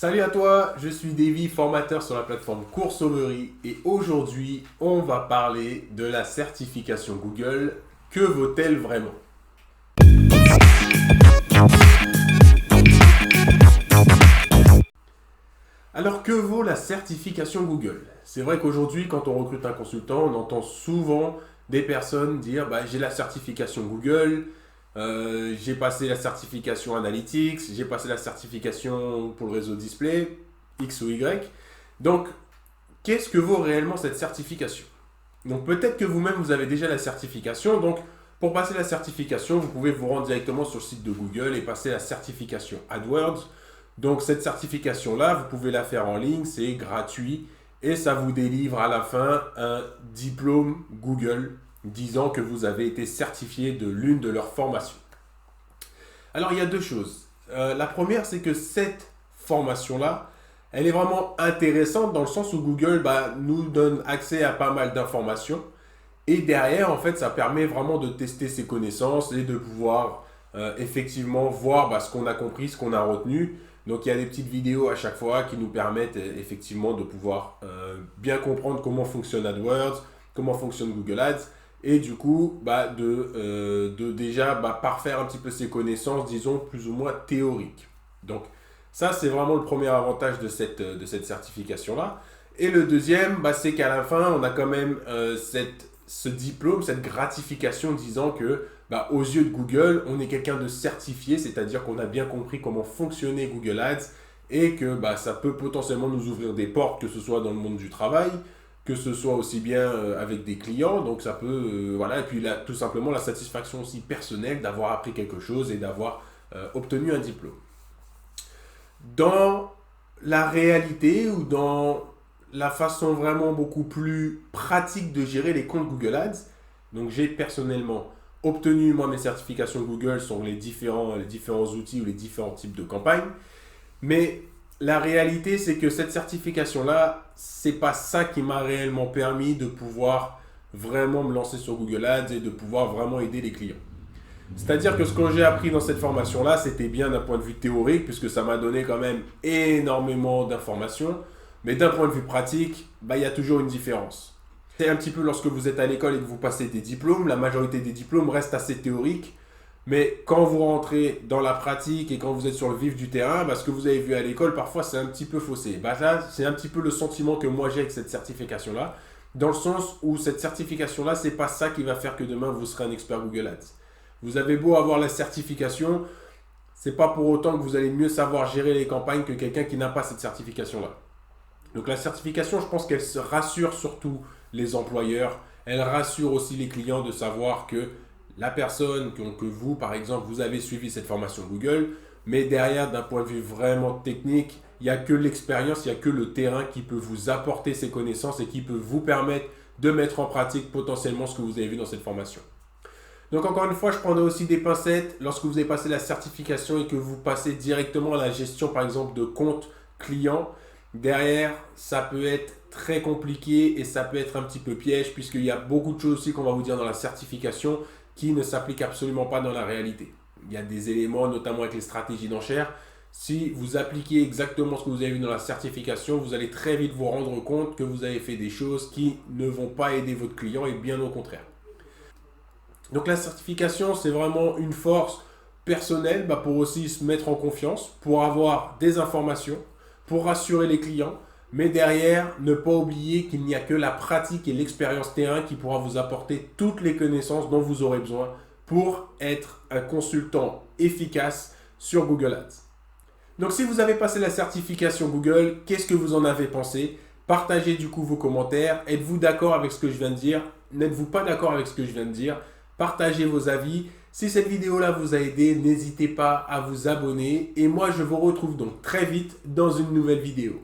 Salut à toi, je suis Davy, formateur sur la plateforme Courseaumerie et aujourd'hui on va parler de la certification Google. Que vaut-elle vraiment? Alors que vaut la certification Google? C'est vrai qu'aujourd'hui quand on recrute un consultant, on entend souvent des personnes dire j'ai la certification Google, j'ai passé la certification Analytics, j'ai passé la certification pour le réseau display, X ou Y. Donc, qu'est-ce que vaut réellement cette certification? Donc, peut-être que vous-même, vous avez déjà la certification. Donc, pour passer la certification, vous pouvez vous rendre directement sur le site de Google et passer la certification AdWords. Donc, cette certification-là, vous pouvez la faire en ligne, c'est gratuit et ça vous délivre à la fin un diplôme Google disant que vous avez été certifié de l'une de leurs formations. Alors, il y a deux choses. La première, c'est que cette formation-là, elle est vraiment intéressante dans le sens où Google nous donne accès à pas mal d'informations. Et derrière, en fait, ça permet vraiment de tester ses connaissances et de pouvoir effectivement voir ce qu'on a compris, ce qu'on a retenu. Donc, il y a des petites vidéos à chaque fois qui nous permettent effectivement de pouvoir bien comprendre comment fonctionne AdWords, comment fonctionne Google Ads. Et du coup, de déjà parfaire un petit peu ses connaissances, disons, plus ou moins théoriques. Donc, ça, c'est vraiment le premier avantage de cette certification-là. Et le deuxième, c'est qu'à la fin, on a quand même ce diplôme, cette gratification disant que, aux yeux de Google, on est quelqu'un de certifié, c'est-à-dire qu'on a bien compris comment fonctionnait Google Ads et que ça peut potentiellement nous ouvrir des portes, que ce soit dans le monde du travail, que ce soit aussi bien avec des clients. Donc, ça peut, et puis là, tout simplement, la satisfaction aussi personnelle d'avoir appris quelque chose et d'avoir obtenu un diplôme. Dans la réalité ou dans la façon vraiment beaucoup plus pratique de gérer les comptes Google Ads, donc j'ai personnellement obtenu mes certifications Google sur les différents outils ou les différents types de campagnes, mais la réalité c'est que cette certification-là, c'est pas ça qui m'a réellement permis de pouvoir vraiment me lancer sur Google Ads et de pouvoir vraiment aider les clients. C'est-à-dire que ce que j'ai appris dans cette formation-là, c'était bien d'un point de vue théorique, puisque ça m'a donné quand même énormément d'informations. Mais d'un point de vue pratique, il y a toujours une différence. C'est un petit peu lorsque vous êtes à l'école et que vous passez des diplômes, la majorité des diplômes restent assez théoriques. Mais quand vous rentrez dans la pratique et quand vous êtes sur le vif du terrain, ce que vous avez vu à l'école, parfois c'est un petit peu faussé. Ça, c'est un petit peu le sentiment que moi j'ai avec cette certification-là, dans le sens où cette certification-là, c'est pas ça qui va faire que demain vous serez un expert Google Ads. Vous avez beau avoir la certification, c'est pas pour autant que vous allez mieux savoir gérer les campagnes que quelqu'un qui n'a pas cette certification-là. Donc la certification, je pense qu'elle se rassure surtout les employeurs. Elle rassure aussi les clients de savoir que la personne, que vous, par exemple, vous avez suivi cette formation Google, mais derrière, d'un point de vue vraiment technique, il n'y a que l'expérience, il n'y a que le terrain qui peut vous apporter ces connaissances et qui peut vous permettre de mettre en pratique potentiellement ce que vous avez vu dans cette formation. Donc encore une fois, je prendrai aussi des pincettes lorsque vous avez passé la certification et que vous passez directement à la gestion par exemple de compte client. Derrière, ça peut être très compliqué et ça peut être un petit peu piège puisqu'il y a beaucoup de choses aussi qu'on va vous dire dans la certification qui ne s'appliquent absolument pas dans la réalité. Il y a des éléments, notamment avec les stratégies d'enchères. Si vous appliquez exactement ce que vous avez vu dans la certification, vous allez très vite vous rendre compte que vous avez fait des choses qui ne vont pas aider votre client et bien au contraire. Donc la certification, c'est vraiment une force personnelle pour aussi se mettre en confiance, pour avoir des informations, pour rassurer les clients, mais derrière, ne pas oublier qu'il n'y a que la pratique et l'expérience terrain qui pourra vous apporter toutes les connaissances dont vous aurez besoin pour être un consultant efficace sur Google Ads. Donc si vous avez passé la certification Google, qu'est-ce que vous en avez pensé? Partagez du coup vos commentaires. Êtes-vous d'accord avec ce que je viens de dire? N'êtes-vous pas d'accord avec ce que je viens de dire? Partagez vos avis. Si cette vidéo-là vous a aidé, n'hésitez pas à vous abonner. Et moi, je vous retrouve donc très vite dans une nouvelle vidéo.